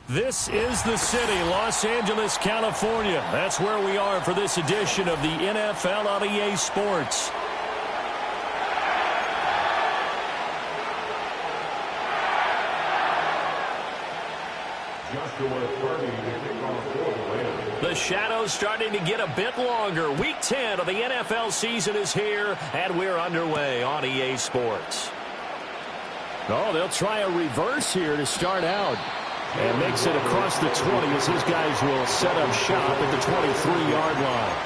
This is the city, Los Angeles, California. That's where we are for this edition of the NFL on EA Sports. The shadow's starting to get a bit longer. Week 10 of the NFL season is here, and we're underway on EA Sports. Oh, they'll try a reverse here to start out. And makes it across the 20 as his guys will set up shop at the 23-yard line.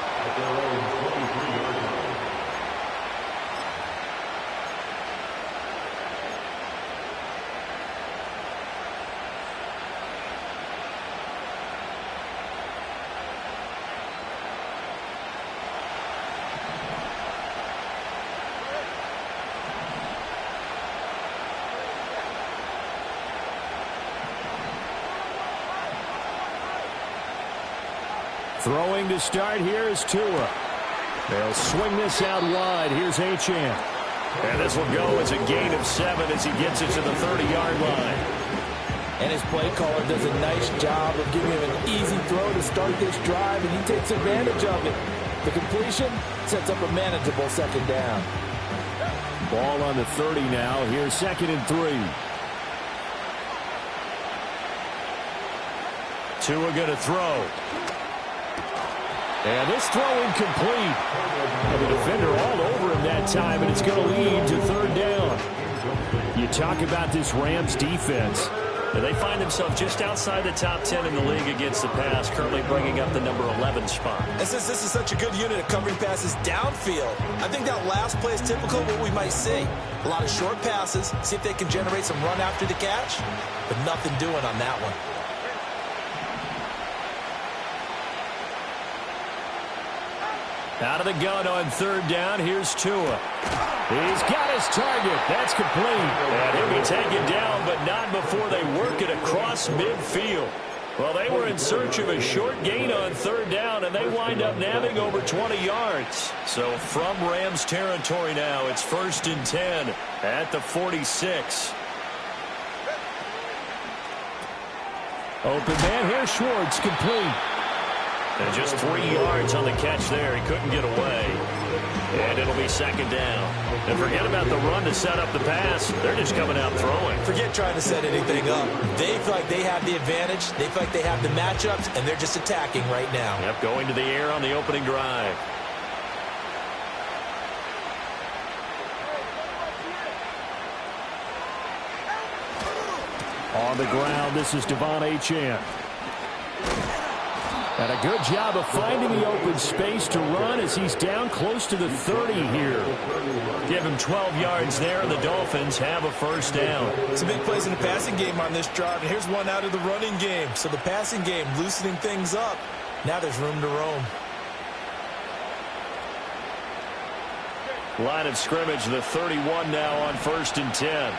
Throwing to start here is Tua. They'll swing this out wide. Here's Achane. And this will go as a gain of 7 as he gets it to the 30-yard line. And his play caller does a nice job of giving him an easy throw to start this drive, and he takes advantage of it. The completion sets up a manageable second down. Ball on the 30 now. Here's 2nd and 3. Tua going to throw. And this throw incomplete. The defender all over him that time, and it's going to lead to 3rd down. You talk about this Rams defense. And they find themselves just outside the top 10 in the league against the pass, currently bringing up the number 11 spot. And since this is such a good unit of covering passes downfield, I think that last play is typical of what we might see. A lot of short passes, see if they can generate some run after the catch, but nothing doing on that one. Out of the gun on 3rd down, here's Tua. He's got his target. That's complete. And he'll be taken down, but not before they work it across midfield. Well, they were in search of a short gain on 3rd down, and they wind up nabbing over 20 yards. So from Rams territory now, it's 1st and 10 at the 46. Open man, here's Schwartz, complete. And just 3 yards on the catch there. He couldn't get away. And it'll be 2nd down. And forget about the run to set up the pass. They're just coming out throwing. Forget trying to set anything up. They feel like they have the advantage. They feel like they have the matchups, and they're just attacking right now. Yep, going to the air on the opening drive. On the ground, this is Devon Achane. And a good job of finding the open space to run as he's down close to the 30 here. Give him 12 yards there, and the Dolphins have a 1st down. Some big plays in the passing game on this drive, and here's one out of the running game. So the passing game loosening things up. Now there's room to roam. Line of scrimmage, the 31 now on 1st and 10.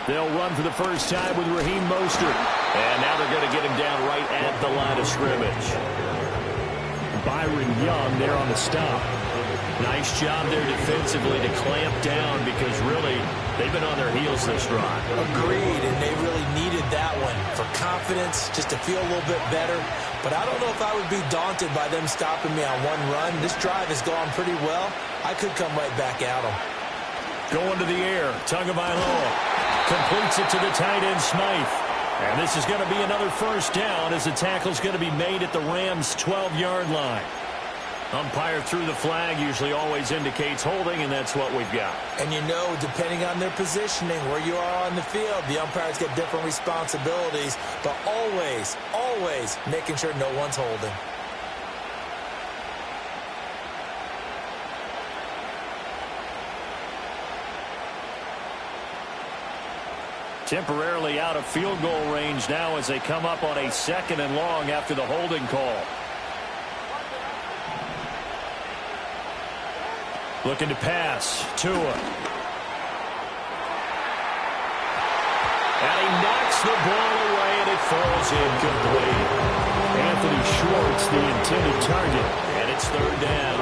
They'll run for the first time with Raheem Mostert. And now they're going to get him down right at the line of scrimmage. Byron Young there on the stop. Nice job there defensively to clamp down because really they've been on their heels this drive. Agreed, and they really needed that one for confidence, just to feel a little bit better. But I don't know if I would be daunted by them stopping me on one run. This drive has gone pretty well. I could come right back at them. Going to the air, Tagovailoa completes it to the tight end Smythe. And this is going to be another 1st down as the tackle's going to be made at the Rams' 12-yard line. Umpire threw the flag, usually always indicates holding, and that's what we've got. And you know, depending on their positioning, where you are on the field, the umpires get different responsibilities, but always, always making sure no one's holding. Temporarily out of field goal range now as they come up on a 2nd and long after the holding call. Looking to pass. Tua. And he knocks the ball away, and it falls incomplete. Anthony Schwartz, the intended target, and it's 3rd down.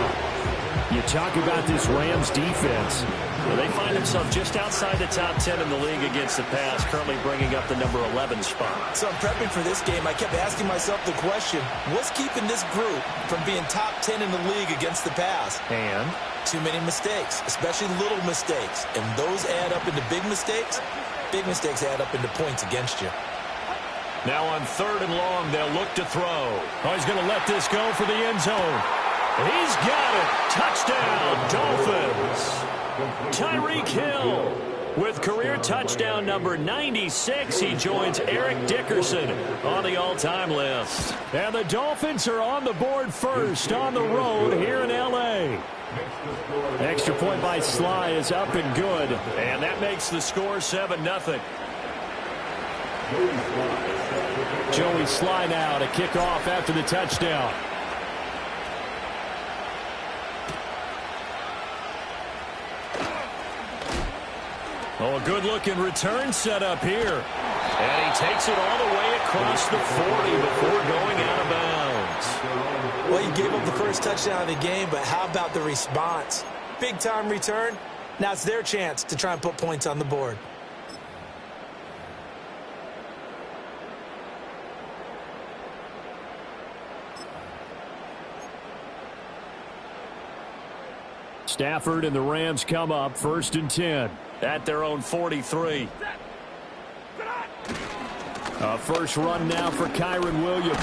You talk about this Rams defense. Well, they find themselves just outside the top 10 in the league against the pass, currently bringing up the number 11 spot. So I'm prepping for this game. I kept asking myself the question, what's keeping this group from being top 10 in the league against the pass? And? Too many mistakes, especially little mistakes. And those add up into big mistakes. Big mistakes add up into points against you. Now on 3rd and long, they'll look to throw. Oh, he's going to let this go for the end zone. He's got it. Touchdown, Dolphins. Tyreek Hill with career touchdown number 96. He joins Eric Dickerson on the all-time list. And the Dolphins are on the board first on the road here in L.A. Extra point by Sly is up and good. And that makes the score 7-0. Joey Sly now to kick off after the touchdown. Oh, a good-looking return set up here. And he takes it all the way across the 40 before going out of bounds. Well, he gave up the first touchdown of the game, but how about the response? Big-time return. Now it's their chance to try and put points on the board. Stafford and the Rams come up 1st and 10 at their own 43. A first run now for Kyren Williams.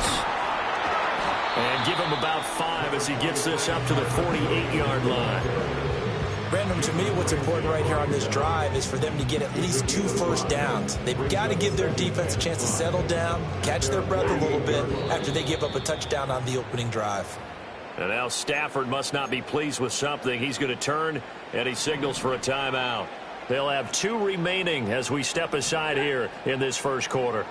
And give him about 5 as he gets this up to the 48-yard line. Brandon, to me, what's important right here on this drive is for them to get at least 2 first downs. They've got to give their defense a chance to settle down, catch their breath a little bit after they give up a touchdown on the opening drive. And now Stafford must not be pleased with something. He's going to turn, and he signals for a timeout. They'll have 2 remaining as we step aside here in this first quarter.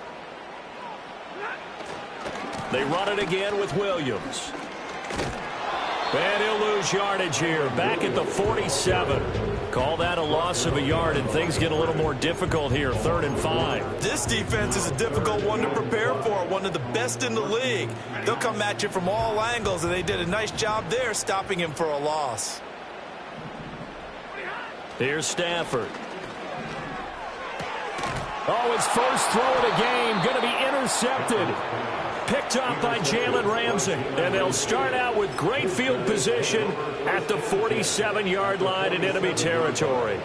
They run it again with Williams. And he'll lose yardage here, back at the 47. Call that a loss of a yard, and things get a little more difficult here, 3rd and 5. This defense is a difficult one to prepare for, one of the best in the league. They'll come at you from all angles, and they did a nice job there stopping him for a loss. Here's Stafford. Oh, his first throw of the game, going to be intercepted. Picked up by Jalen Ramsey. And they'll start out with great field position at the 47-yard line in enemy territory.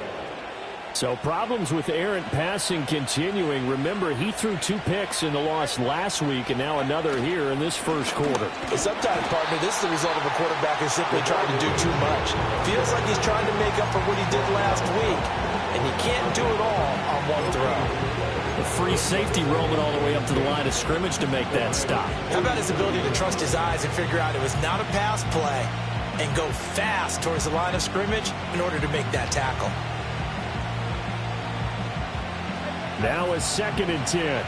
So problems with errant passing continuing. Remember, he threw 2 picks in the loss last week, and now another here in this first quarter. Sometimes, partner, this is the result of a quarterback who's simply trying to do too much. Feels like he's trying to make up for what he did last week, and he can't do it all on one throw. The free safety roaming all the way up to the line of scrimmage to make that stop. How about his ability to trust his eyes and figure out it was not a pass play and go fast towards the line of scrimmage in order to make that tackle. Now a 2nd and 10.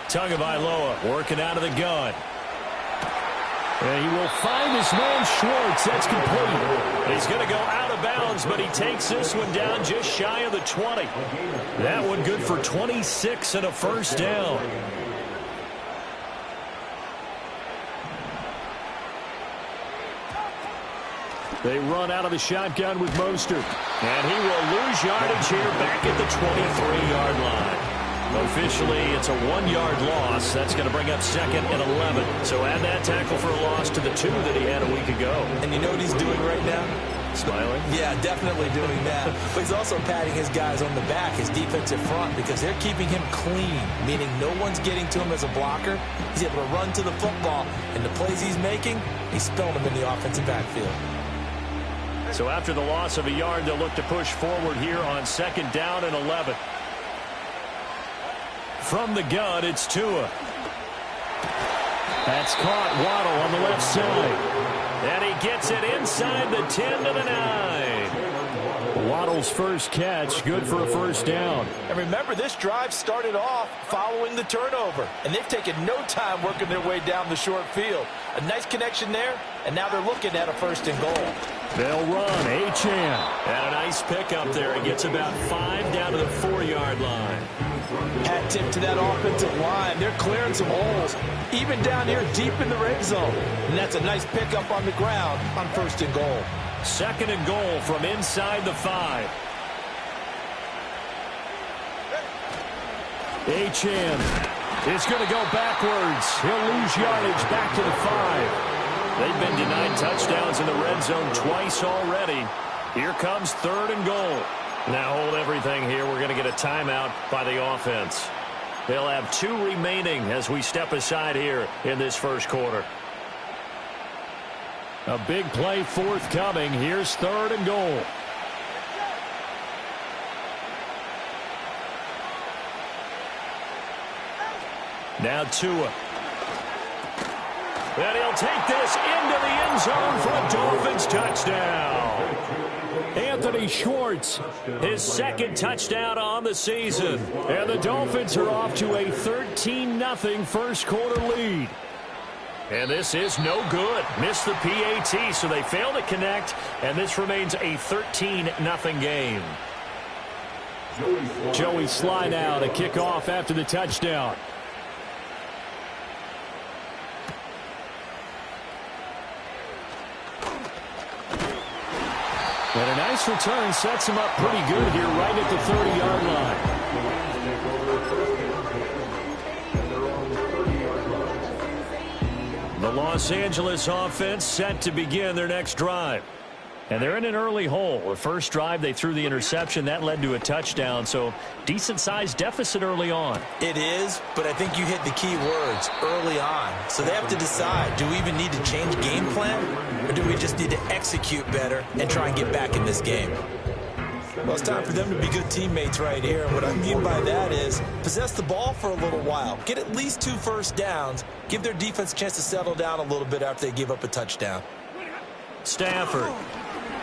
Tagovailoa working out of the gun. And he will find his man Schwartz. That's complete. He's going to go out of bounds, but he takes this one down just shy of the 20. That one good for 26 and a first down. They run out of the shotgun with Mostert. And he will lose yardage here back at the 23-yard line. Officially, it's a 1-yard loss. That's going to bring up 2nd and 11. So add that tackle for a loss to the 2 that he had a week ago. And you know what he's doing right now? Smiling? Yeah, definitely doing that. But he's also patting his guys on the back, his defensive front, because they're keeping him clean, meaning no one's getting to him as a blocker. He's able to run to the football, and the plays he's making, he's spilling them in the offensive backfield. So after the loss of a yard, they'll look to push forward here on 2nd down and 11. From the gun, it's Tua. That's caught. Waddle on the left side. And he gets it inside the 10 to the 9. Waddle's first catch, good for a first down. And remember, this drive started off following the turnover, and they've taken no time working their way down the short field. A nice connection there, and now they're looking at a 1st and goal. They'll run. Achane. And a nice pickup there. It gets about 5 down to the 4-yard line. Hat tip to that offensive line. They're clearing some holes, even down here deep in the red zone. And that's a nice pickup on the ground on 1st and goal. 2nd and goal from inside the 5. Achane is going to go backwards. He'll lose yardage back to the 5. They've been denied touchdowns in the red zone twice already. Here comes 3rd and goal. Now hold everything here. We're going to get a timeout by the offense. They'll have 2 remaining as we step aside here in this first quarter. A big play forthcoming. Here's 3rd and goal. Now Tua. And he'll take this into the end zone for a Dolphins touchdown. Anthony Schwartz, his 2nd touchdown on the season. And the Dolphins are off to a 13-0 first quarter lead. And this is no good. Missed the PAT, so they fail to connect. And this remains a 13-0 game. Joey Sly now to kick off after the touchdown. And a nice return sets him up pretty good here right at the 30-yard line. The Los Angeles offense set to begin their next drive. And they're in an early hole. The first drive, they threw the interception. That led to a touchdown, so decent-sized deficit early on. It is, but I think you hit the key words, early on. So they have to decide, do we even need to change game plan, or do we just need to execute better and try and get back in this game? Well, it's time for them to be good teammates right here. And what I mean by that is possess the ball for a little while. Get at least 2 first downs. Give their defense a chance to settle down a little bit after they give up a touchdown. Stafford.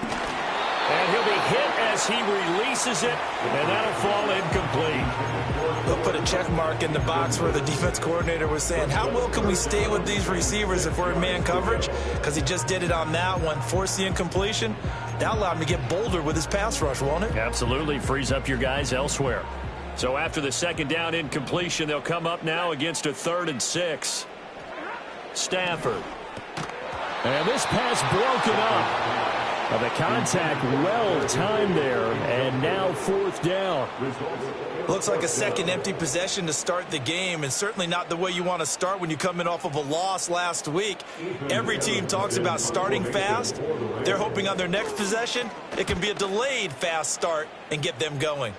And he'll be hit as he releases it, and that'll fall incomplete. They'll put a check mark in the box where the defense coordinator was saying, how well can we stay with these receivers if we're in man coverage? Because he just did it on that one, forced the incompletion. That'll allow him to get bolder with his pass rush, won't it? Absolutely. Frees up your guys elsewhere. So after the 2nd down incompletion, they'll come up now against a 3rd and 6. Stafford. And this pass broken up. The contact well timed there, and now 4th down. Looks like a 2nd empty possession to start the game, and certainly not the way you want to start when you're coming off of a loss last week. Every team talks about starting fast. They're hoping on their next possession it can be a delayed fast start and get them going.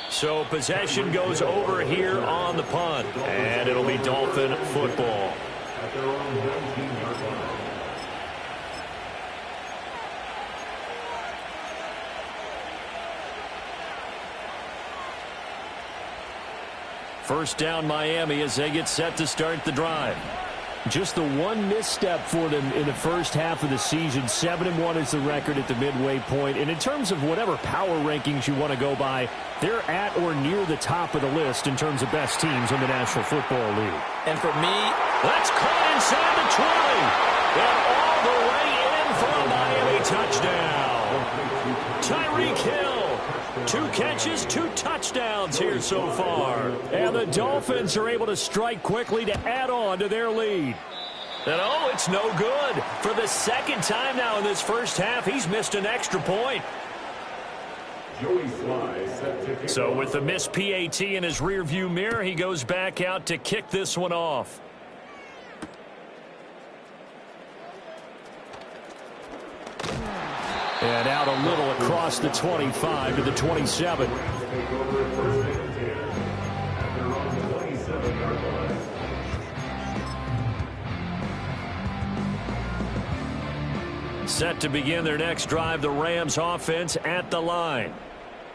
So possession goes over here on the punt, and it'll be Dolphin football. First down Miami as they get set to start the drive. Just the one misstep for them in the first half of the season. 7-1 is the record at the midway point. And in terms of whatever power rankings you want to go by, they're at or near the top of the list in terms of best teams in the National Football League. And for me, that's caught inside the 20. And all the way in for a Miami touchdown. Tyreek Hill. 2 catches, 2 touchdowns here so far. And the Dolphins are able to strike quickly to add on to their lead. And oh, it's no good. For the 2nd time now in this first half, he's missed an extra point. So with the missed PAT in his rearview mirror, he goes back out to kick this one off. And out a little across the 25 to the 27. Set to begin their next drive, the Rams offense at the line.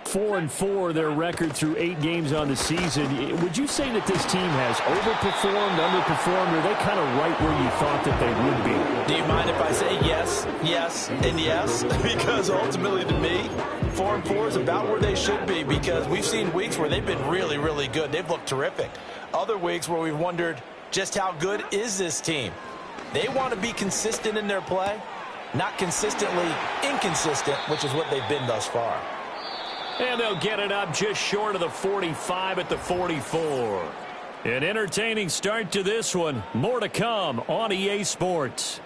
4-4 their record through 8 games on the season. Would you say that this team has overperformed, underperformed, or are they kind of right where you thought that they would be? Do you mind if I say yes, yes, and yes? Because ultimately to me, 4-4 is about where they should be, because we've seen weeks where they've been really, really good. They've looked terrific. Other weeks where we've wondered just how good is this team. They want to be consistent in their play, not consistently inconsistent, which is what they've been thus far. And they'll get it up just short of the 45 at the 44. An entertaining start to this one. More to come on EA Sports.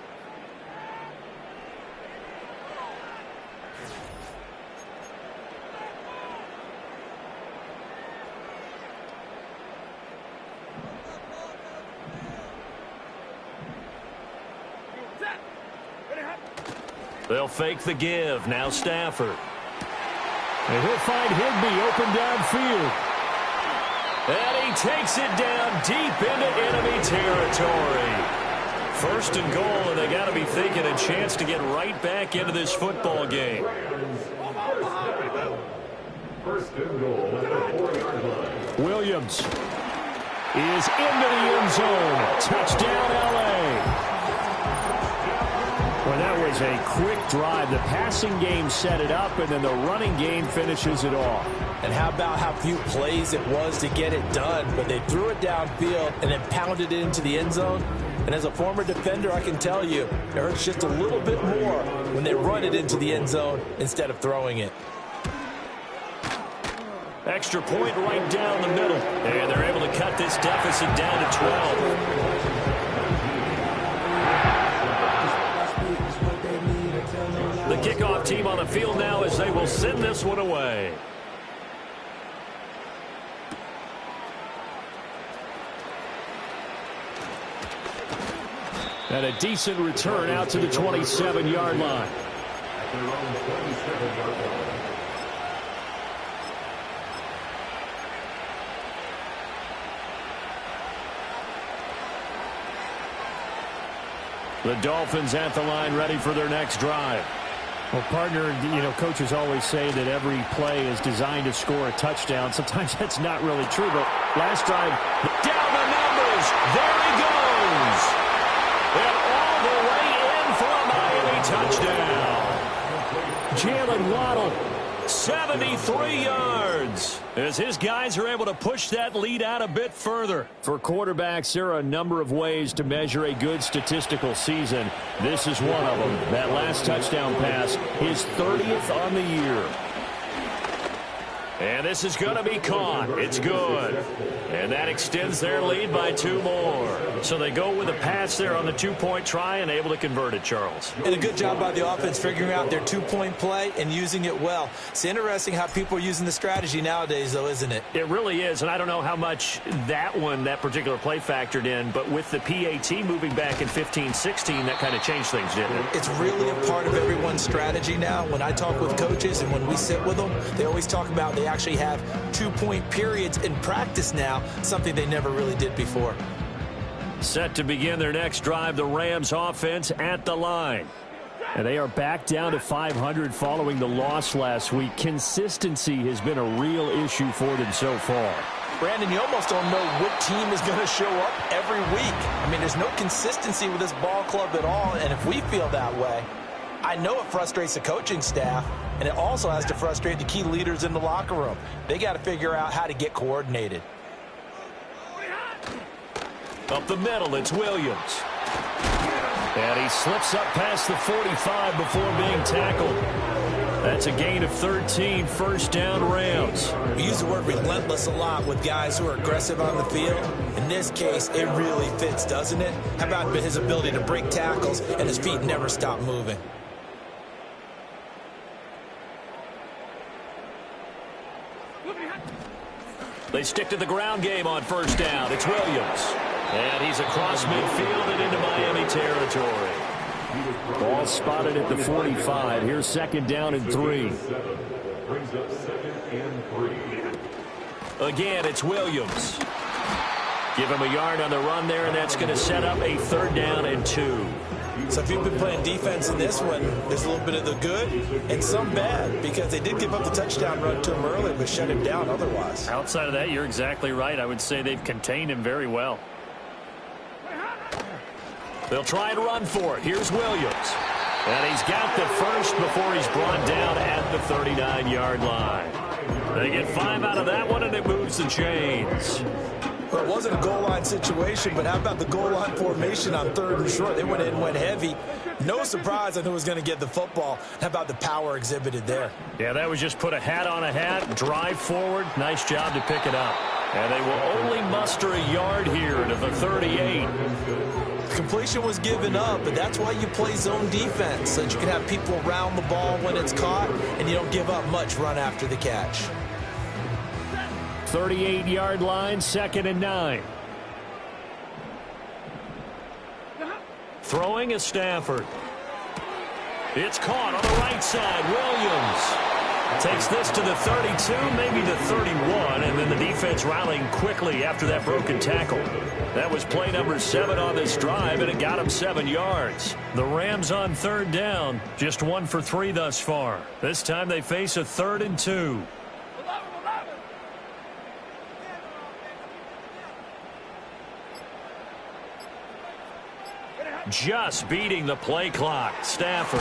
They'll fake the give. Now Stafford. And he'll find Higbee open downfield. And he takes it down deep into enemy territory. First and goal, and they got to be thinking a chance to get right back into this football game. First and goal at the 4-yard line. Williams is into the end zone. Touchdown, L.A. Well, that was a quick drive. The passing game set it up, and then the running game finishes it off. And how about how few plays it was to get it done, but they threw it downfield and then pounded it into the end zone. And as a former defender, I can tell you, it hurts just a little bit more when they run it into the end zone instead of throwing it. Extra point right down the middle. And they're able to cut this deficit down to 12. The kickoff team on the field now as they will send this one away. And a decent return out to the 27-yard line. The Dolphins at the line, ready for their next drive. Well, partner, coaches always say that every play is designed to score a touchdown. Sometimes that's not really true, but last drive, down the numbers. There he goes. And all the way in for a Miami touchdown. Jalen Waddle, 73 yards, as his guys are able to push that lead out a bit further. For quarterbacks, there are a number of ways to measure a good statistical season. This is one of them. That last touchdown pass, his 30th on the year. And this is going to be caught. It's good. And that extends their lead by 2 more. So they go with a pass there on the 2-point try and able to convert it, Charles. And a good job by the offense figuring out their 2-point play and using it well. It's interesting how people are using the strategy nowadays, though, isn't it? It really is, and I don't know how much that particular play factored in, but with the PAT moving back in 15-16, that kind of changed things, didn't it? It's really a part of everyone's strategy now. When I talk with coaches and when we sit with them, they always talk about they actually have 2-point periods in practice now, something they never really did before. Set to begin their next drive, the Rams offense at the line. And they are back down to 500 following the loss last week. Consistency has been a real issue for them so far. Brandon, you almost don't know what team is going to show up every week. I mean, there's no consistency with this ball club at all, and if we feel that way, I know it frustrates the coaching staff, and it also has to frustrate the key leaders in the locker room. They got to figure out how to get coordinated. Up the middle, it's Williams. And he slips up past the 45 before being tackled. That's a gain of 13, first down Rams. We use the word relentless a lot with guys who are aggressive on the field. In this case, it really fits, doesn't it? How about his ability to break tackles and his feet never stop moving? They stick to the ground game on first down. It's Williams. And he's across midfield and into Miami territory. Ball spotted at the 45. Here's second down and 3. Brings up 2nd and 3. Again, it's Williams. Give him a yard on the run there, and that's going to set up a 3rd down and 2. So if you've been playing defense in this one, there's a little bit of the good and some bad, because they did give up the touchdown run to him early, but shut him down otherwise. Outside of that, you're exactly right. I would say they've contained him very well. They'll try and run for it. Here's Williams. And he's got the first before he's brought down at the 39-yard line. They get 5 out of that one, and it moves the chains. Well, it wasn't a goal line situation, but how about the goal line formation on 3rd and short? They went in and went heavy. No surprise on who was going to get the football. How about the power exhibited there? Yeah, that was just put a hat on a hat, drive forward. Nice job to pick it up. And they will only muster a yard here to the 38. Completion was given up, but that's why you play zone defense, so that you can have people around the ball when it's caught, and you don't give up much run after the catch. 38-yard line, 2nd and 9. Throwing is Stafford. It's caught on the right side. Williams takes this to the 32, maybe the 31, and then the defense rallying quickly after that broken tackle. That was play number 7 on this drive, and it got him 7 yards. The Rams on 3rd down, just 1 for 3 thus far. This time they face a 3rd and 2. Just beating the play clock. Stafford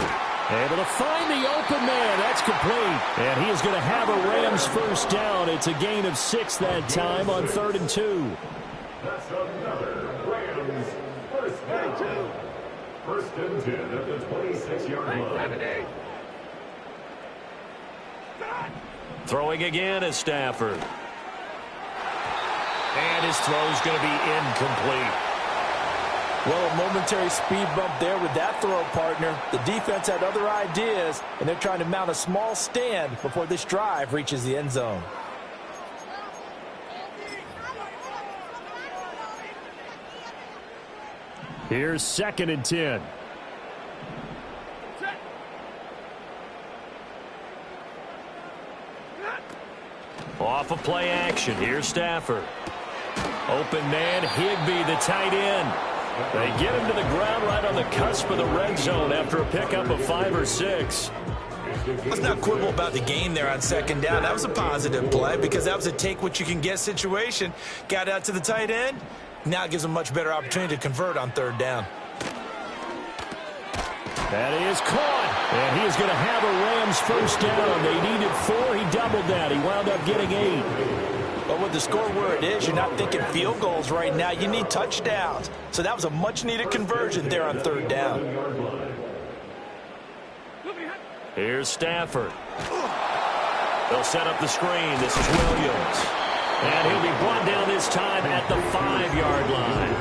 able to find the open man. That's complete. And he is going to have a Rams first down. It's a gain of 6 that time on 3rd and 2. That's another Rams first down. 1st and 10 at the 26-yard line. Throwing again is Stafford. And his throw's going to be incomplete. Well, a momentary speed bump there with that throw, partner. The defense had other ideas, and they're trying to mount a small stand before this drive reaches the end zone. Here's 2nd and 10. Off of play action. Here's Stafford. Open man, Higbee, the tight end. They get him to the ground right on the cusp of the red zone after a pickup of 5 or 6. Let's not quibble about the gain there on 2nd down. That was a positive play because that was a take-what-you-can-get situation. Got out to the tight end. Now it gives them a much better opportunity to convert on 3rd down. That is caught. And he is going to have a Rams first down. They needed 4. He doubled that. He wound up getting 8. But with the score where it is, you're not thinking field goals right now. You need touchdowns. So that was a much-needed conversion there on 3rd down. Here's Stafford. They'll set up the screen. This is Williams. And he'll be brought down this time at the 5-yard line.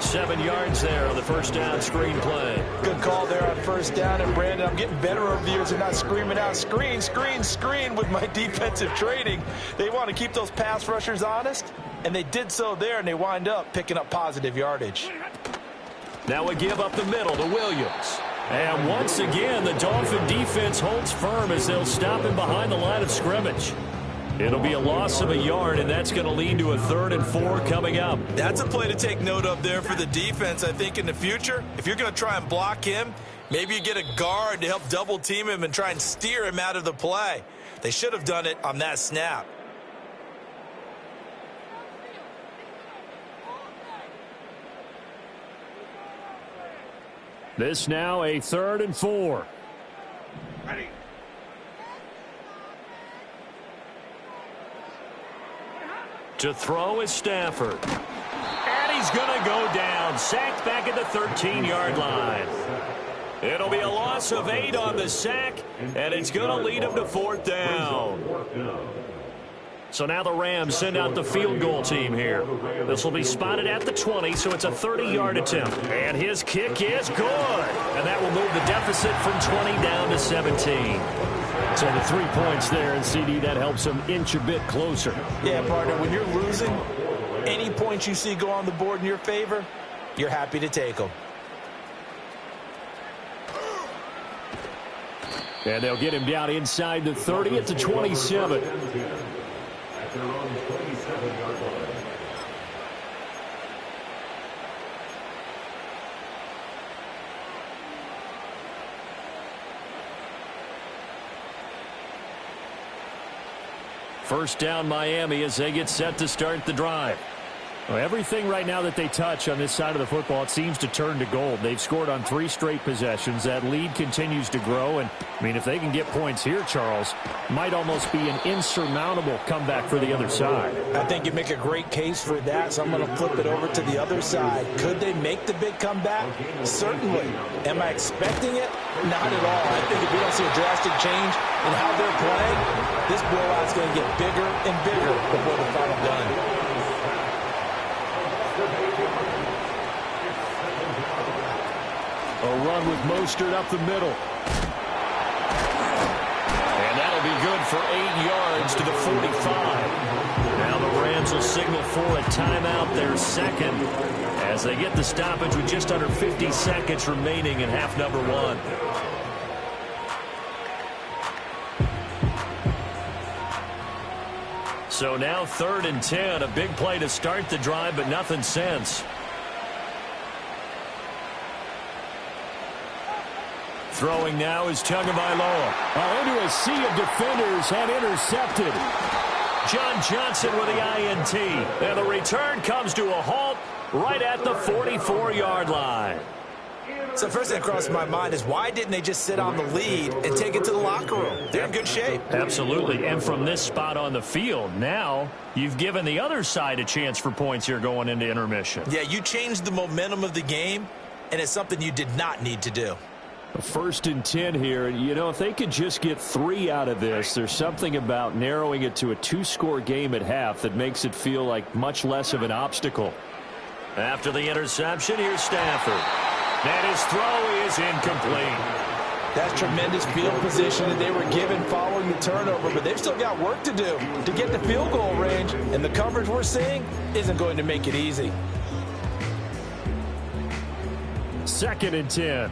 7 yards there on the first down screen play. Good call there on 1st down. And, Brandon, I'm getting better over the years and not screaming out screen, screen, screen with my defensive training. They want to keep those pass rushers honest, and they did so there, and they wind up picking up positive yardage. Now we give up the middle to Williams. And once again, the Dolphin defense holds firm as they'll stop him behind the line of scrimmage. It'll be a loss of a yard, and that's going to lead to a 3rd and 4 coming up. That's a play to take note of there for the defense, I think, in the future. If you're going to try and block him, maybe you get a guard to help double-team him and try and steer him out of the play. They should have done it on that snap. This now a 3rd and 4. Ready. To throw is Stafford. And he's going to go down. Sacked back at the 13-yard line. It'll be a loss of 8 on the sack, and it's going to lead him to 4th down. So now the Rams send out the field goal team here. This will be spotted at the 20, so it's a 30-yard attempt. And his kick is good. And that will move the deficit from 20 down to 17. So the 3 points there, and CD, that helps them inch a bit closer. Yeah, partner, when you're losing, any points you see go on the board in your favor, you're happy to take them. And they'll get him down inside the 30 at the 27. At their own 27-yard line. First down Miami as they get set to start the drive. Well, everything right now that they touch on this side of the football, it seems to turn to gold. They've scored on 3 straight possessions. That lead continues to grow. And, I mean, if they can get points here, Charles, might almost be an insurmountable comeback for the other side. I think you make a great case for that, so I'm going to flip it over to the other side. Could they make the big comeback? Certainly. Am I expecting it? Not at all. I think if we don't see a drastic change in how they're playing, this blowout's going to get bigger and bigger before the final gun. A run with Mostert up the middle. And that'll be good for 8 yards to the 45. Now the Rams will signal for a timeout, their second, as they get the stoppage with just under 50 seconds remaining in half number 1. So now 3rd and 10, a big play to start the drive, but nothing since. Throwing now is Tagovailoa. Into a sea of defenders and intercepted. John Johnson with the INT. And the return comes to a halt right at the 44-yard line. So first thing that crossed my mind is why didn't they just sit on the lead and take it to the locker room? They're in good shape. Absolutely. And from this spot on the field, now you've given the other side a chance for points here going into intermission. Yeah, you changed the momentum of the game, and it's something you did not need to do. 1st and 10 here. You know, if they could just get 3 out of this, there's something about narrowing it to a 2-score game at half that makes it feel like much less of an obstacle. After the interception, here's Stafford. And his throw is incomplete. That's tremendous field position that they were given following the turnover, but they've still got work to do to get the field goal range, and the coverage we're seeing isn't going to make it easy. 2nd and 10.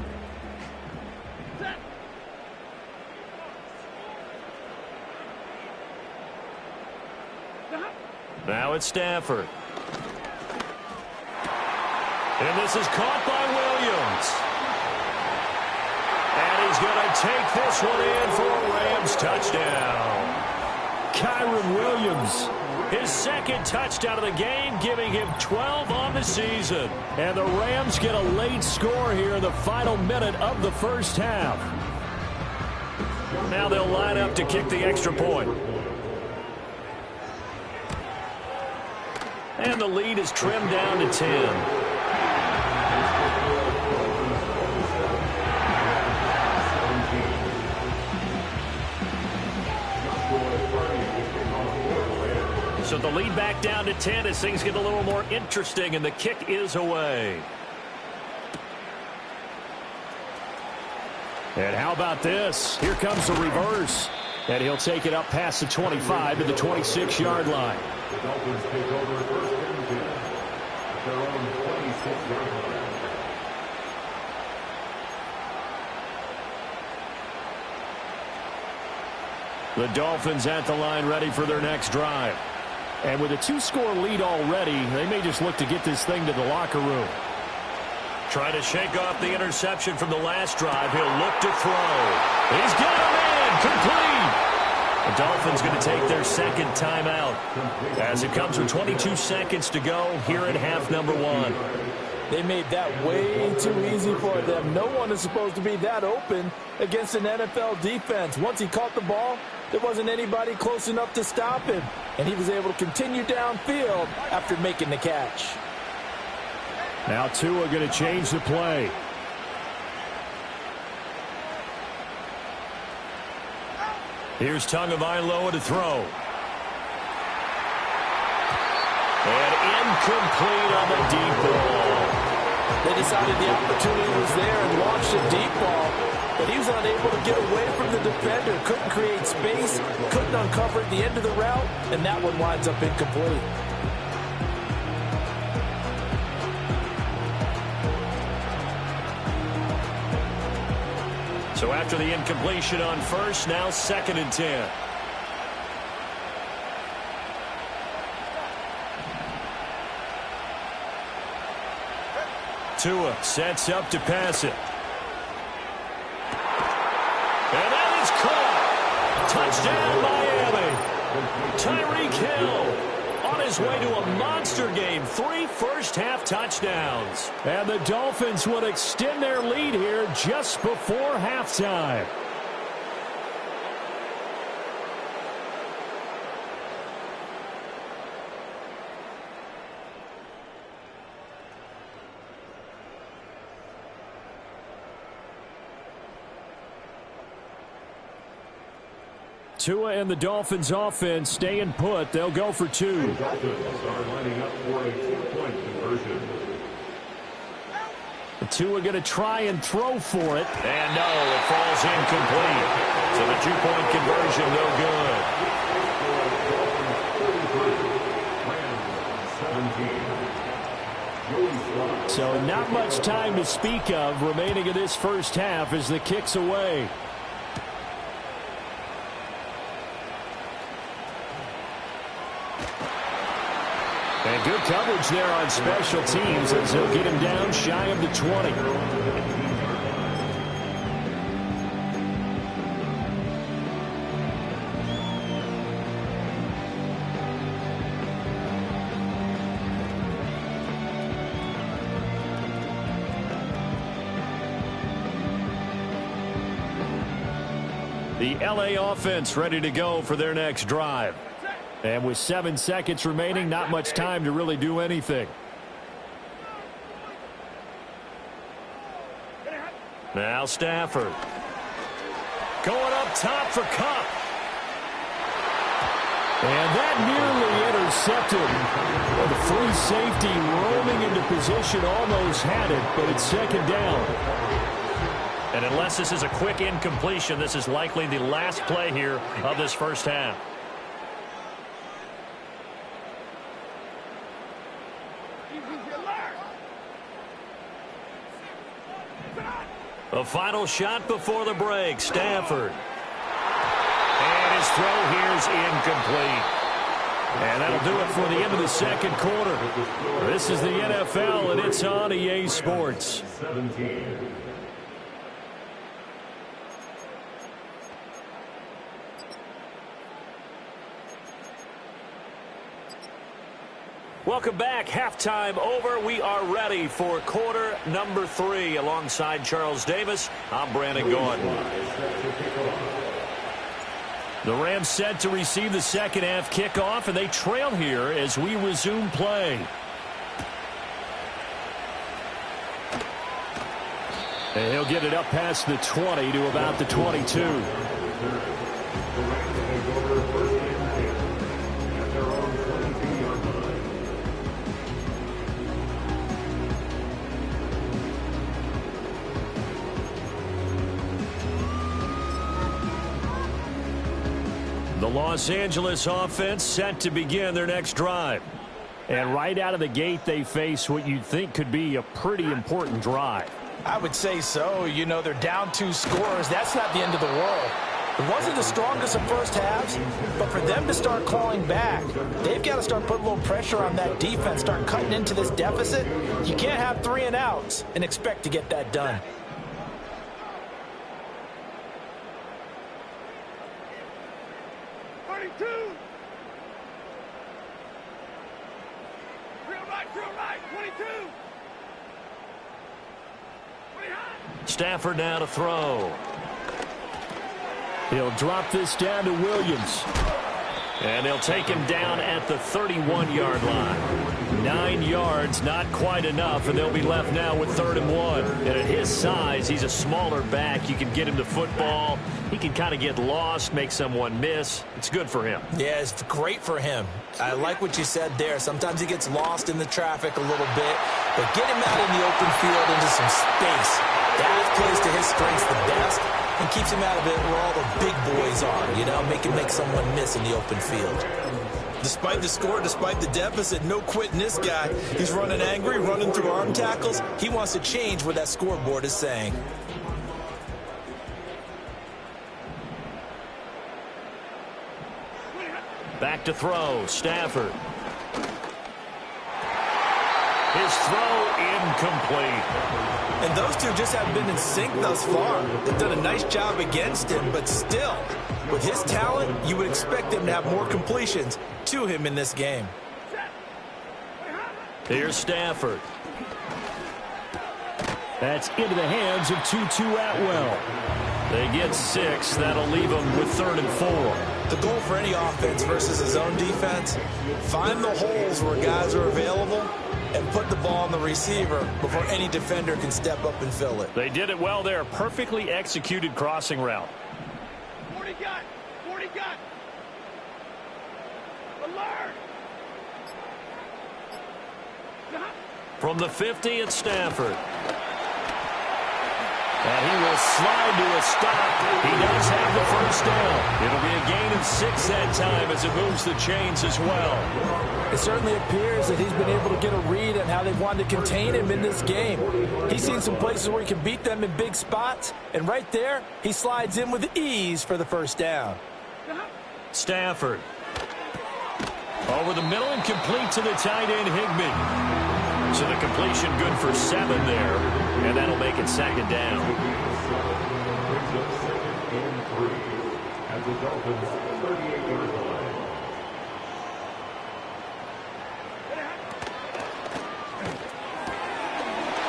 Now it's Stafford. And this is caught by Williams. And he's going to take this one in for a Rams touchdown. Kyron Williams, his 2nd touchdown of the game, giving him 12 on the season. And the Rams get a late score here in the final minute of the first half. Now they'll line up to kick the extra point. And the lead is trimmed down to 10. So the lead back down to 10 as things get a little more interesting, and the kick is away. And how about this? Here comes the reverse. And he'll take it up past the 25 to the 26-yard line. The Dolphins take over 1st and 10 at their own 26-yard line. The Dolphins at the line ready for their next drive. And with a 2-score lead already, they may just look to get this thing to the locker room. Trying to shake off the interception from the last drive. He'll look to throw. He's got him in. Complete. The Dolphins going to take their 2nd timeout as it comes with 22 seconds to go here in half number 1. They made that way too easy for them. No one is supposed to be that open against an NFL defense. Once he caught the ball, there wasn't anybody close enough to stop him, and he was able to continue downfield after making the catch. Now Tua going to change the play. Here's Tagovailoa to throw. And incomplete on the deep ball. They decided the opportunity was there and launched a deep ball, but he was unable to get away from the defender. Couldn't create space, couldn't uncover at the end of the route, and that one winds up incomplete. So after the incompletion on first, now 2nd and 10. Tua sets up to pass it. And that is caught. Touchdown, Miami. Tyreek Hill on his way to a monster game. 3 first-half touchdowns. And the Dolphins would extend their lead here just before halftime. Tua and the Dolphins offense staying put. They'll go for 2. The Dolphins are lining up for a 2-point conversion. Tua going to try and throw for it. And no, it falls incomplete. So the 2-point conversion no good. So not much time to speak of remaining in this first half as the kick's away. And good coverage there on special teams as they'll get him down shy of the 20. The LA offense ready to go for their next drive. And with 7 seconds remaining, not much time to really do anything. Now Stafford. Going up top for Cup. And that nearly intercepted. Well, the free safety roaming into position almost had it, but it's second down. And unless this is a quick incompletion, this is likely the last play here of this first half. A final shot before the break. Stafford. And his throw here is incomplete. And that'll do it for the end of the second quarter. This is the NFL, and it's on EA Sports. 17. Welcome back. Halftime over. We are ready for quarter number 3. Alongside Charles Davis, I'm Brandon Gordon. The Rams set to receive the second half kickoff, and they trail here as we resume play. And he'll get it up past the 20 to about the 22. The Los Angeles offense set to begin their next drive. And right out of the gate, they face what you'd think could be a pretty important drive. I would say so. You know, they're down 2 scores. That's not the end of the world. It wasn't the strongest of first halves, but for them to start clawing back, they've got to start putting a little pressure on that defense, start cutting into this deficit. You can't have 3 and outs and expect to get that done. Stafford now to throw. He'll drop this down to Williams. And they'll take him down at the 31-yard line. 9 yards, not quite enough, and they'll be left now with 3rd and 1. And at his size, he's a smaller back. You can get him to football. He can kind of get lost, make someone miss. It's good for him. Yeah, it's great for him. I like what you said there. Sometimes he gets lost in the traffic a little bit, but get him out in the open field into some space. That plays to his strengths the best and keeps him out of it where all the big boys are, you know, make someone miss in the open field. Despite the score, despite the deficit, no quitting this guy. He's running angry, running through arm tackles. He wants to change what that scoreboard is saying. Back to throw, Stafford. His throw incomplete. And those two just haven't been in sync thus far. They've done a nice job against him, but still, with his talent, you would expect him to have more completions to him in this game. Here's Stafford. That's into the hands of Tutu Atwell. They get 6. That'll leave them with 3rd and 4. The goal for any offense versus a zone defense, find the holes where guys are available and put the ball on the receiver before any defender can step up and fill it. They did it well there. Perfectly executed crossing route. 40 gun! 40 gun! Alert! From the 50, it's Stafford. And he will slide to a stop. He does have the first down. It'll be a gain of 6 that time as it moves the chains as well. It certainly appears that he's been able to get a read on how they've wanted to contain him in this game. He's seen some places where he can beat them in big spots, and right there, he slides in with ease for the first down. Stafford. Over the middle and complete to the tight end, Higbee. So the completion good for 7 there, and that'll make it 2nd down. Brings up 2nd and 3 at the Dolphins' 38-yard line.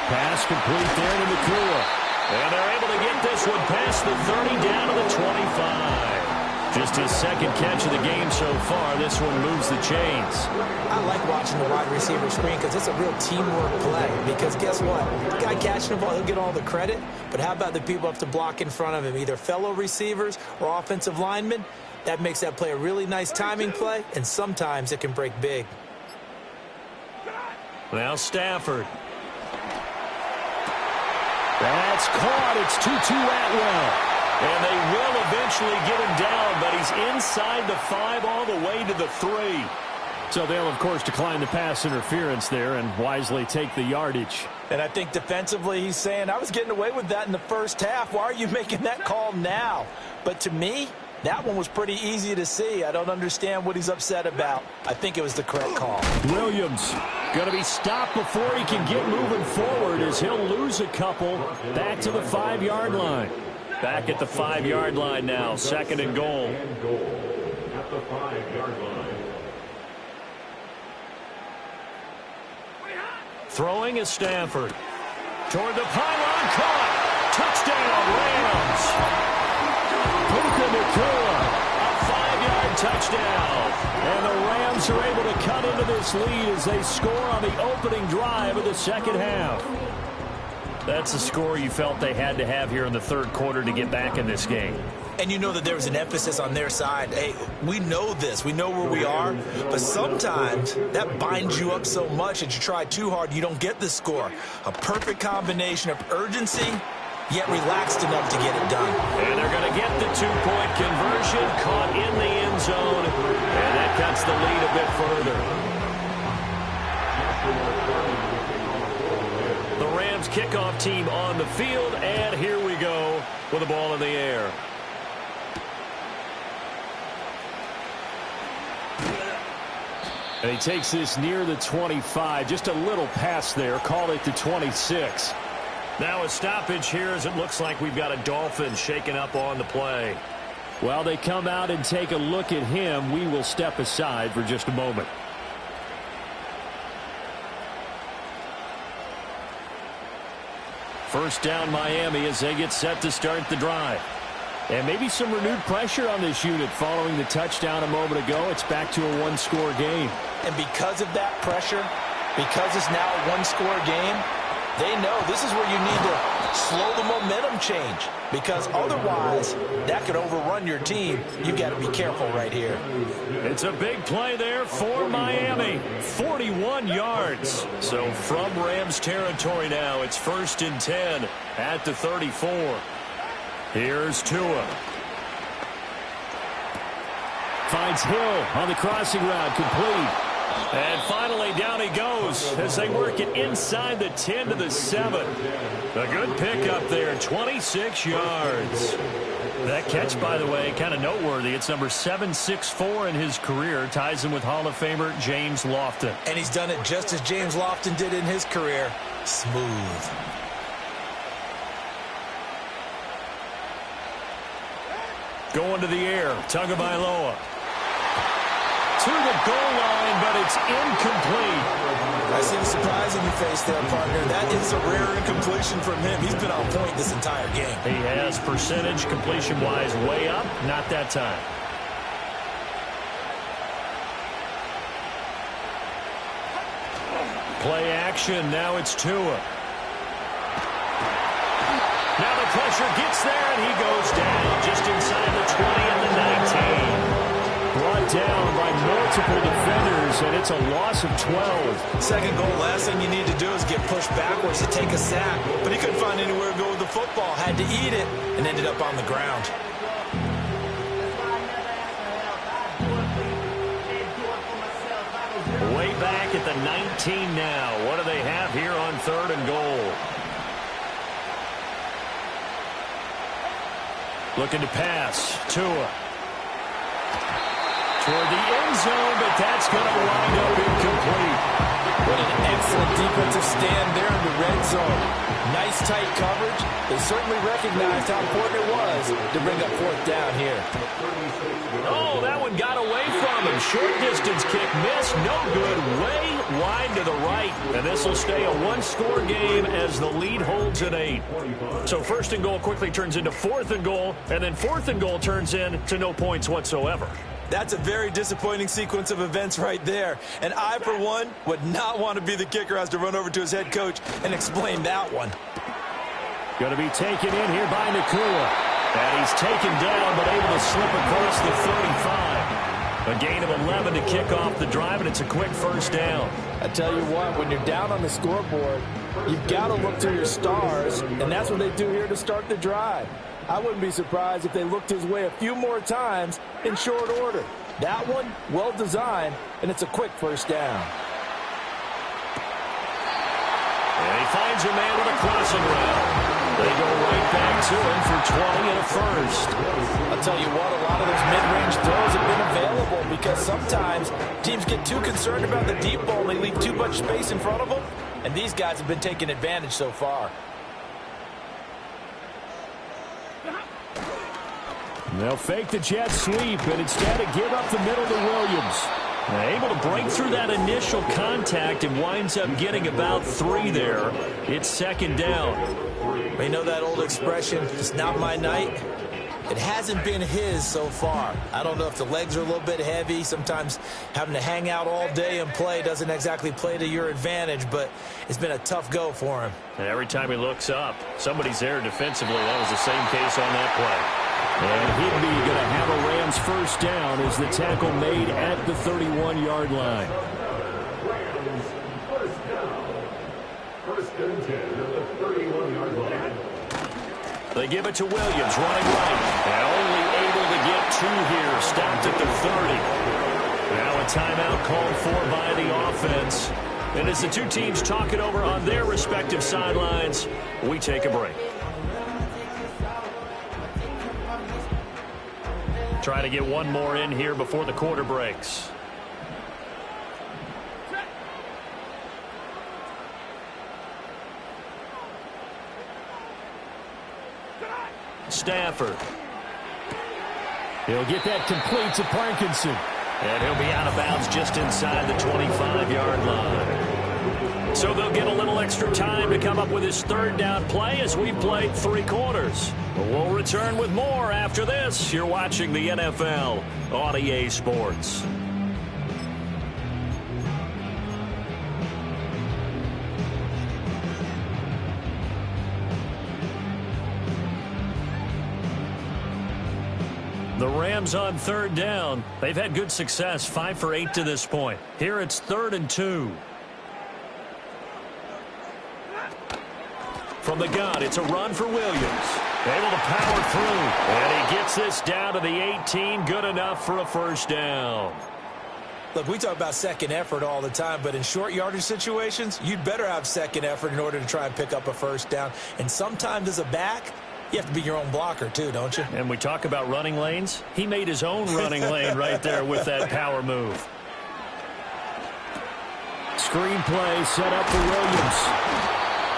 Pass complete there to Nakua. And they're able to get this one past the 30 down to the 25. Just his 2nd catch of the game so far. This one moves the chains. I like watching the wide receiver screen because it's a real teamwork play. Because guess what? The guy catching the ball, he'll get all the credit. But how about the people up to block in front of him, either fellow receivers or offensive linemen? That makes that play a really nice timing play, and sometimes it can break big. Now Stafford. That's caught. It's Tutu Atwell. And they will eventually get him down, but he's inside the 5 all the way to the 3. So they'll, of course, decline the pass interference there and wisely take the yardage. And I think defensively he's saying, I was getting away with that in the first half. Why are you making that call now? But to me, that one was pretty easy to see. I don't understand what he's upset about. I think it was the correct call. Williams going to be stopped before he can get moving forward as he'll lose a couple back to the 5-yard line. Back at the 5-yard line now, 2nd and goal. At the 5-yard line. Throwing is Stafford. Toward the pylon, caught. Touchdown, Rams. Puka Nakua, a 5-yard touchdown. And the Rams are able to cut into this lead as they score on the opening drive of the 2nd half. That's the score you felt they had to have here in the 3rd quarter to get back in this game. And you know that there was an emphasis on their side. Hey, we know this. We know where we are. But sometimes that binds you up so much that you try too hard, you don't get the score. A perfect combination of urgency, yet relaxed enough to get it done. And they're going to get the 2-point conversion, caught in the end zone. And that cuts the lead a bit further. The Rams kickoff team on the field, and here we go with the ball in the air. And he takes this near the 25, just a little pass there, call it the 26. Now a stoppage here as it looks like we've got a Dolphin shaken up on the play. Well, they come out and take a look at him. We will step aside for just a moment. First down Miami as they get set to start the drive. And maybe some renewed pressure on this unit following the touchdown a moment ago. It's back to a 1-score game. And because of that pressure, because it's now a 1-score game, they know this is where you need to slow the momentum change. Because otherwise, that could overrun your team. You've got to be careful right here. It's a big play there for Miami. 41 yards. So from Rams territory now, it's 1st and 10 at the 34. Here's Tua. Finds Hill on the crossing route, complete. And finally down he goes as they work it inside the 10 to the 7. A good pickup there, 26 yards. That catch, by the way, kind of noteworthy. It's number 764 in his career. Ties him with Hall of Famer James Lofton. And he's done it just as James Lofton did in his career. Smooth. Going to the air. Tagovailoa. To the goal line, but it's incomplete. I see the surprise in your face there, partner. That is a rare incompletion from him. He's been on point this entire game. He has percentage completion-wise way up. Not that time. Play action. Now it's Tua. Now the pressure gets there, and he goes down just inside the 20 and the 19. Brought down by multiple defenders, and it's a loss of 12. Second goal, last thing you need to do is get pushed backwards to take a sack. But he couldn't find anywhere to go with the football. Had to eat it and ended up on the ground. Way back at the 19 now. What do they have here on 3rd and goal? Looking to pass. Tua. Toward the end zone, but that's going to wind up incomplete. What an excellent defensive stand there in the red zone. Nice tight coverage. They certainly recognized how important it was to bring up 4th down here. Oh, that one got away from him. Short distance kick missed. No good. Way wide to the right. And this will stay a one-score game as the lead holds at 8. So 1st and goal quickly turns into 4th and goal, and then 4th and goal turns into no points whatsoever. That's a very disappointing sequence of events right there. And I, for one, would not want to be the kicker who has to run over to his head coach and explain that one. Going to be taken in here by Nakua. And he's taken down, but able to slip across the 35. A gain of 11 to kick off the drive, and it's a quick 1st down. I tell you what, when you're down on the scoreboard, you've got to look to your stars, and that's what they do here to start the drive. I wouldn't be surprised if they looked his way a few more times in short order. That one, well designed, and it's a quick 1st down. And he finds a man with a crossing route. They go right back to him for 20 and a 1st. I'll tell you what, a lot of those mid-range throws have been available because sometimes teams get too concerned about the deep ball and they leave too much space in front of them, and these guys have been taking advantage so far. They'll fake the jet sweep, and instead of give up the middle to Williams. Able to break through that initial contact and winds up getting about 3 there. It's 2nd down. You know that old expression, it's not my night? It hasn't been his so far. I don't know if the legs are a little bit heavy. Sometimes having to hang out all day and play doesn't exactly play to your advantage, but it's been a tough go for him. And every time he looks up, somebody's there defensively. That was the same case on that play. And he'd be going to have a Rams 1st down as the tackle made at the 31-yard line. Rams 1st down. 1st and 10 at the 31-yard line. They give it to Williams, running right. And only able to get 2 here. Stopped at the 30. Now a timeout called for by the offense. And as the two teams talk it over on their respective sidelines, we take a break. Try to get one more in here before the quarter breaks. Stafford. He'll get that complete to Parkinson. And he'll be out of bounds just inside the 25-yard line. So they'll get a little extra time to come up with his 3rd down play as we've played 3 quarters. We'll return with more after this. You're watching the NFL on EA Sports. The Rams on 3rd down. They've had good success, 5 for 8 to this point. Here it's 3rd and 2. From the gun, it's a run for Williams. Able to power through. And he gets this down to the 18. Good enough for a 1st down. Look, we talk about second effort all the time, but in short yardage situations, you'd better have second effort in order to try and pick up a 1st down. And sometimes as a back, you have to be your own blocker too, don't you? And we talk about running lanes. He made his own running lane right there with that power move. Screen play set up for Williams.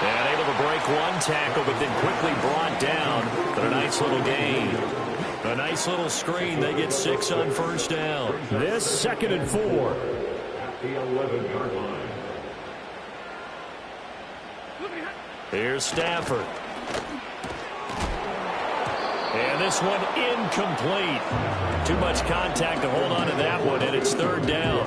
And able to break one tackle, but then quickly brought down. But a nice little gain. A nice little screen. They get 6 on first down. This 2nd and 4. At the 11-yard line. Here's Stafford. And this one incomplete. Too much contact to hold on to that one, and it's 3rd down.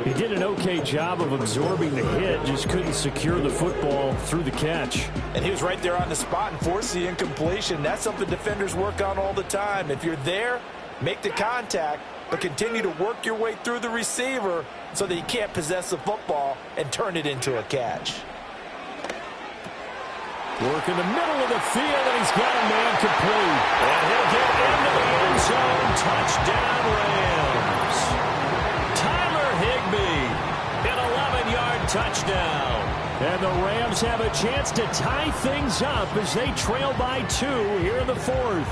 He did an okay job of absorbing the hit, just couldn't secure the football through the catch. And he was right there on the spot and forced the incompletion. That's something defenders work on all the time. If you're there, make the contact, but continue to work your way through the receiver so that he can't possess the football and turn it into a catch. Work in the middle of the field, and he's got a man complete. And he'll get into the end zone. Touchdown, Rams. Tyler Higbee, an 11-yard touchdown. And the Rams have a chance to tie things up as they trail by 2 here in the 4th.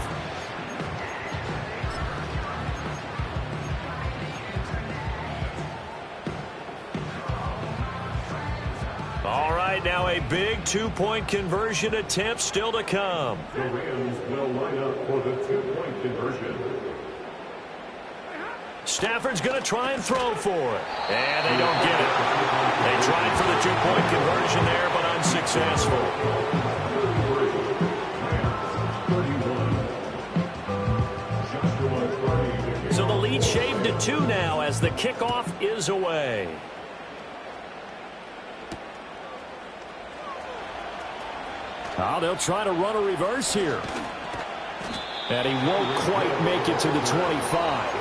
All right, now a big 2-point conversion attempt still to come. The Rams will line up for the 2-point conversion. Stafford's going to try and throw for it. And they don't get it. They tried for the 2-point conversion there, but unsuccessful. So the lead shaved to 2 now as the kickoff is away. Oh, they'll try to run a reverse here. And he won't quite make it to the 25.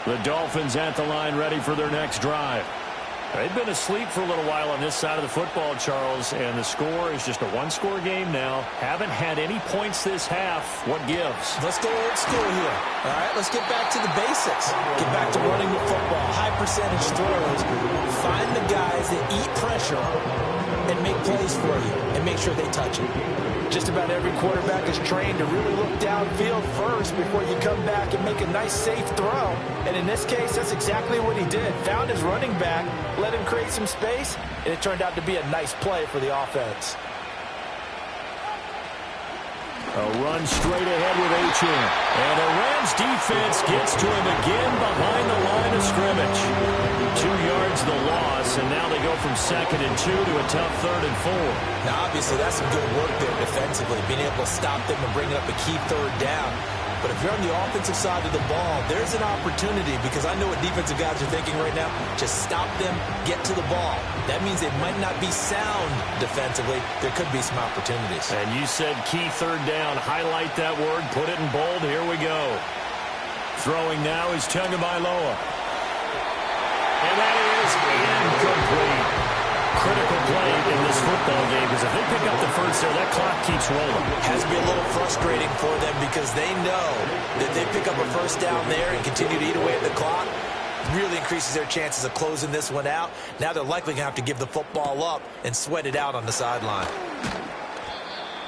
The Dolphins at the line, ready for their next drive. They've been asleep for a little while on this side of the football, Charles, and the score is just a 1-score game now. Haven't had any points this half. What gives? Let's go old school here. All right, let's get back to the basics. Get back to running the football, high percentage throws. Find the guys that eat pressure and make plays for you and make sure they touch it. Just about every quarterback is trained to really look downfield first before you come back and make a nice, safe throw. And in this case, that's exactly what he did. Found his running back, let him create some space, and it turned out to be a nice play for the offense. A run straight ahead with Achane. And the Rams defense gets to him again behind the line of scrimmage. 2 yards the loss, and now they go from 2nd and 2 to a tough 3rd and 4. Now, obviously, that's some good work there defensively, being able to stop them and bringing up a key 3rd down. But if you're on the offensive side of the ball, there's an opportunity, because I know what defensive guys are thinking right now. Just stop them, get to the ball. That means they might not be sound defensively. There could be some opportunities. And you said key 3rd down. Highlight that word. Put it in bold. Here we go. Throwing now is Tagovailoa. And that is incomplete. Critical play in this football game, because if they pick up the first there, that clock keeps rolling. Has to be a little frustrating for them, because they know that they pick up a first down there and continue to eat away at the clock. Really increases their chances of closing this one out. Now they're likely going to have to give the football up and sweat it out on the sideline.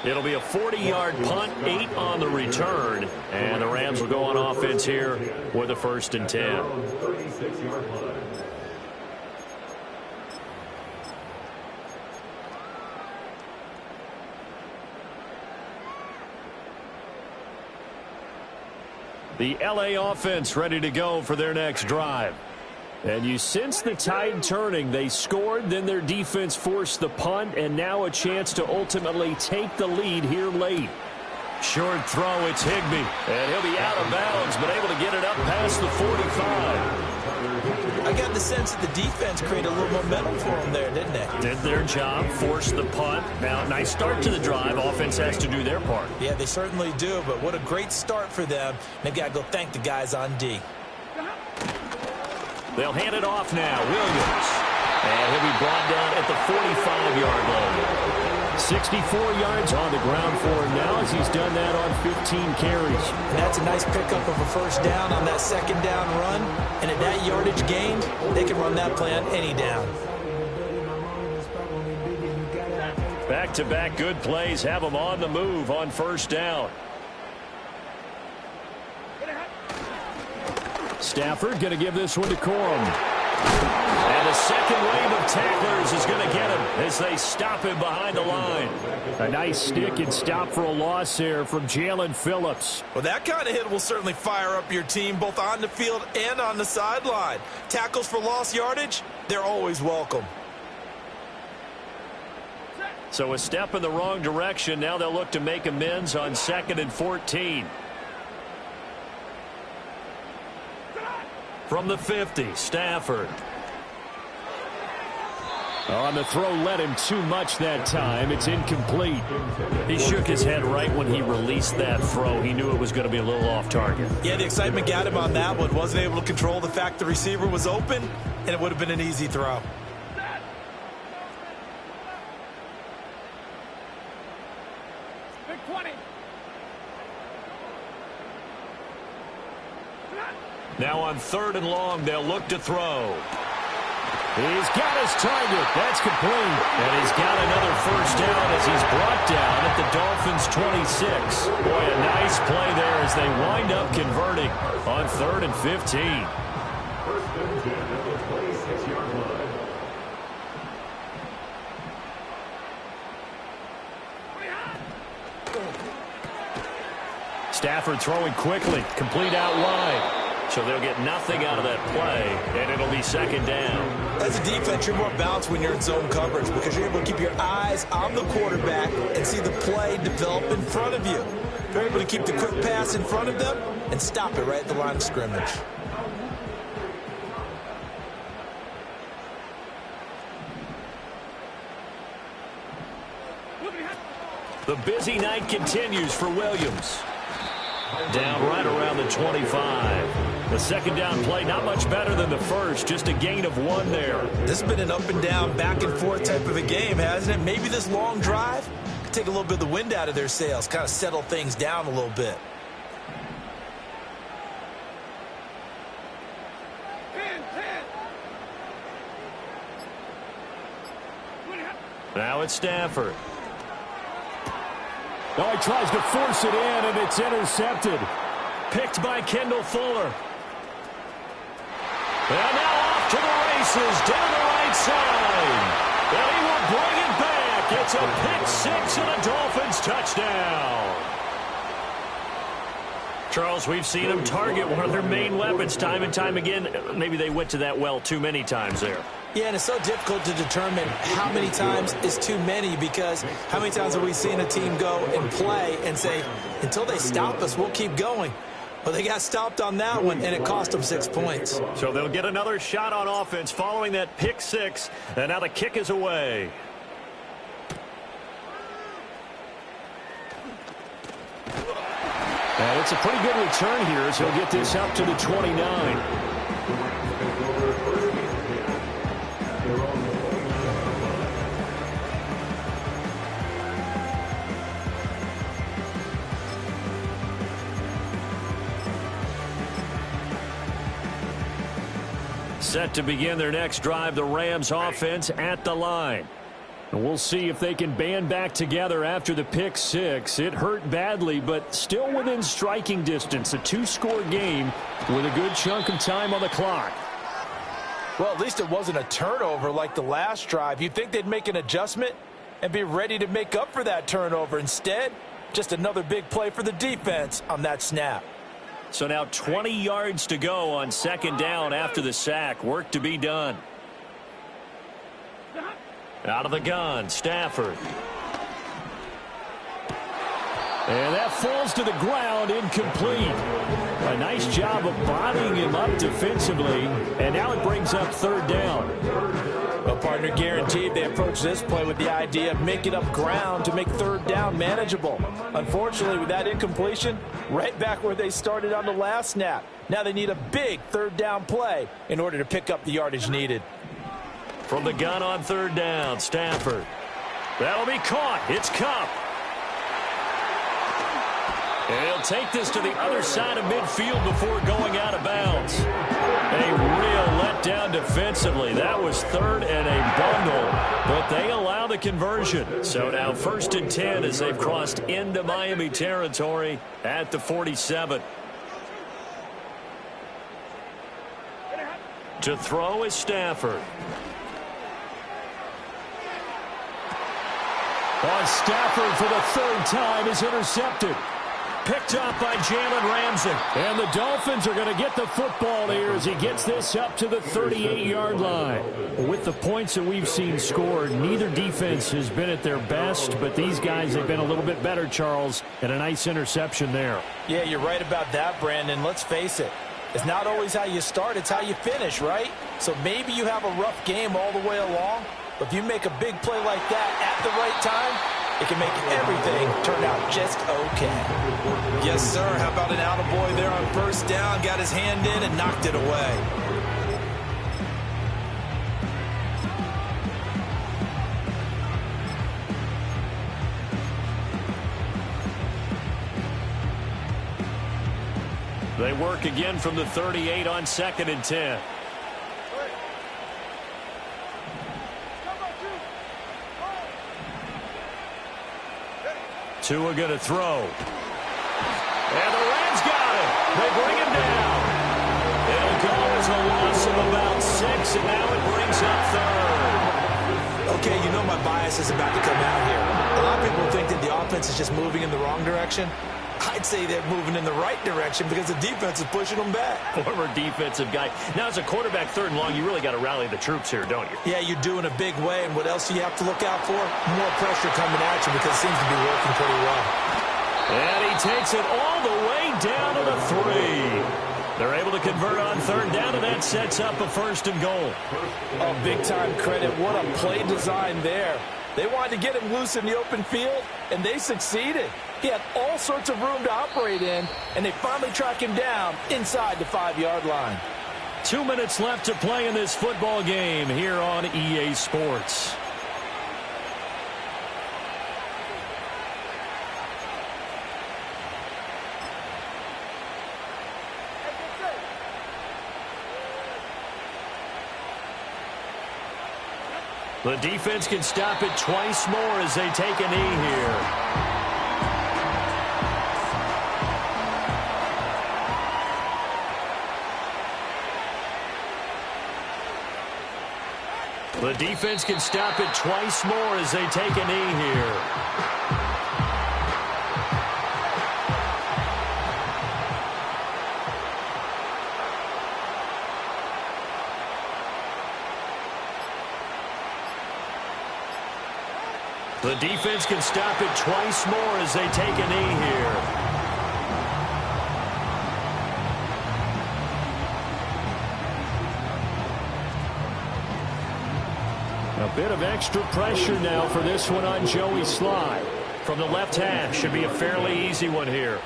It'll be a 40-yard punt, 8 on the return. And the Rams will go on offense here with a 1st and 10. 36-yard line. The LA offense ready to go for their next drive. And you sense the tide turning. They scored, then their defense forced the punt, and now a chance to ultimately take the lead here late. Short throw, it's Higbee. And he'll be out of bounds, but able to get it up past the 45. I got the sense that the defense created a little momentum for them there, didn't they? Did their job, forced the punt. Now, nice start to the drive. Offense has to do their part. Yeah, they certainly do, but what a great start for them. They've got to go thank the guys on D. They'll hand it off now. Williams. And he'll be brought down at the 45-yard line. 64 yards on the ground for him now as he's done that on 15 carries. And that's a nice pickup of a first down on that second down run. And at that yardage gain, they can run that play on any down. Back-to-back good plays have them on the move on first down. Stafford going to give this one to Corum. And the second wave of tacklers is going to get him as they stop him behind the line. A nice stick and stop for a loss there from Jalen Phillips. Well, that kind of hit will certainly fire up your team both on the field and on the sideline. Tackles for lost yardage, they're always welcome. So a step in the wrong direction. Now they'll look to make amends on 2nd and 14. From the 50, Stafford. On the throw, led him too much that time. It's incomplete. He shook his head right when he released that throw. He knew it was going to be a little off target. Yeah, the excitement got him on that one. Wasn't able to control the fact the receiver was open, and it would have been an easy throw. Big 20. Now on 3rd and long, they'll look to throw. He's got his target. That's complete. And he's got another first down as he's brought down at the Dolphins' 26. Boy, a nice play there as they wind up converting on 3rd and 15. First and 10 at the 26-yard line. Stafford throwing quickly, complete out wide. So they'll get nothing out of that play, and it'll be 2nd down. As a defense, you're more balanced when you're in zone coverage because you're able to keep your eyes on the quarterback and see the play develop in front of you. You're able to keep the quick pass in front of them and stop it right at the line of scrimmage. The busy night continues for Williams. Down right around the 25. The 2nd down play, not much better than the first, just a gain of 1 there. This has been an up and down, back and forth type of a game, hasn't it? Maybe this long drive could take a little bit of the wind out of their sails, kind of settle things down a little bit. Now it's Stafford. Oh, he tries to force it in, and it's intercepted. Picked by Kendall Fuller. And now off to the races down the right side. And he will bring it back. It's a pick 6 and a Dolphins touchdown. Charles, we've seen them target one of their main weapons time and time again. Maybe they went to that well too many times there. Yeah, and it's so difficult to determine how many times is too many because how many times have we seen a team go and play and say, until they stop us, we'll keep going. Well, they got stopped on that one, and it cost them 6 points. So they'll get another shot on offense following that pick 6, and now the kick is away. And it's a pretty good return here as he'll get this up to the 29. Set to begin their next drive, the Rams offense at the line. And we'll see if they can band back together after the pick 6. It hurt badly, but still within striking distance. A 2-score game with a good chunk of time on the clock. Well, at least it wasn't a turnover like the last drive. You'd think they'd make an adjustment and be ready to make up for that turnover. Instead, just another big play for the defense on that snap. So now 20 yards to go on 2nd down after the sack. Work to be done. Out of the gun, Stafford. And that falls to the ground, incomplete. A nice job of bodying him up defensively. And now it brings up 3rd down. Well, partner, guaranteed they approach this play with the idea of making up ground to make 3rd down manageable. Unfortunately, with that incompletion, right back where they started on the last snap. Now they need a big 3rd down play in order to pick up the yardage needed. From the gun on third down, Stafford. That'll be caught. It's Kupp. And he'll take this to the other side of midfield before going out of bounds. A real letdown defensively. That was third and a bundle, but they allow the conversion. So now 1st and 10 as they've crossed into Miami territory at the 47. To throw is Stafford. On Stafford for the 3rd time is intercepted. Picked up by Gflrams. And the Dolphins are going to get the football here as he gets this up to the 38-yard line. With the points that we've seen scored, neither defense has been at their best, but these guys have been a little bit better, Charles, and a nice interception there. Yeah, you're right about that, Brandon. Let's face it. It's not always how you start, it's how you finish, right? So maybe you have a rough game all the way along, but if you make a big play like that at the right time, it can make everything turn out just okay. Yes, sir. How about an attaboy there on 1st down? Got his hand in and knocked it away. They work again from the 38 on 2nd and 10. Tua going to throw. And the Rams got him. They bring him down. It'll go as a loss of about 6, and now it brings up 3rd. Okay, you know my bias is about to come out here. A lot of people think that the offense is just moving in the wrong direction. I'd say they're moving in the right direction because the defense is pushing them back. Former defensive guy. Now, as a quarterback 3rd and long, you really got to rally the troops here, don't you? Yeah, you do in a big way. And what else do you have to look out for? More pressure coming at you because it seems to be working pretty well. And he takes it all the way down to the 3. They're able to convert on 3rd down, and that sets up a 1st and goal. Oh, big-time credit. What a play design there. They wanted to get him loose in the open field, and they succeeded. He had all sorts of room to operate in, and they finally track him down inside the 5-yard line. 2 minutes left to play in this football game here on EA Sports. The defense can stop it twice more as they take a knee here. The defense can stop it twice more as they take a knee here. The defense can stop it twice more as they take a knee here. A bit of extra pressure now for this one on Joey Sly. From the left hash, should be a fairly easy one here.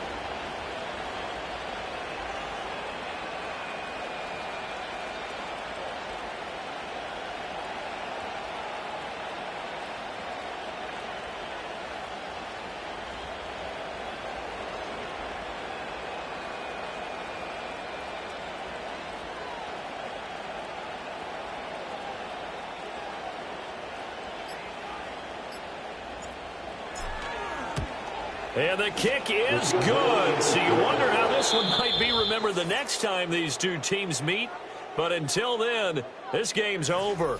And the kick is good. So you wonder how this one might be remembered the next time these two teams meet. But until then, this game's over.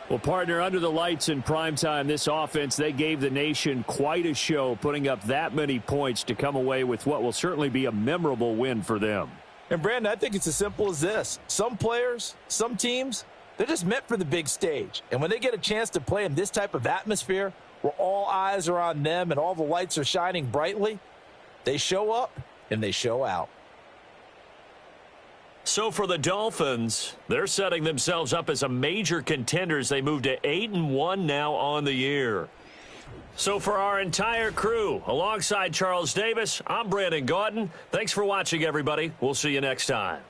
Well, partner, under the lights in primetime, this offense, they gave the nation quite a show, putting up that many points to come away with what will certainly be a memorable win for them. And, Brandon, I think it's as simple as this. Some players, some teams, they're just meant for the big stage. And when they get a chance to play in this type of atmosphere, where all eyes are on them and all the lights are shining brightly, they show up and they show out. So for the Dolphins, they're setting themselves up as a major contender as they move to 8-1 now on the year. So for our entire crew, alongside Charles Davis, I'm Brandon Gaudin. Thanks for watching, everybody. We'll see you next time.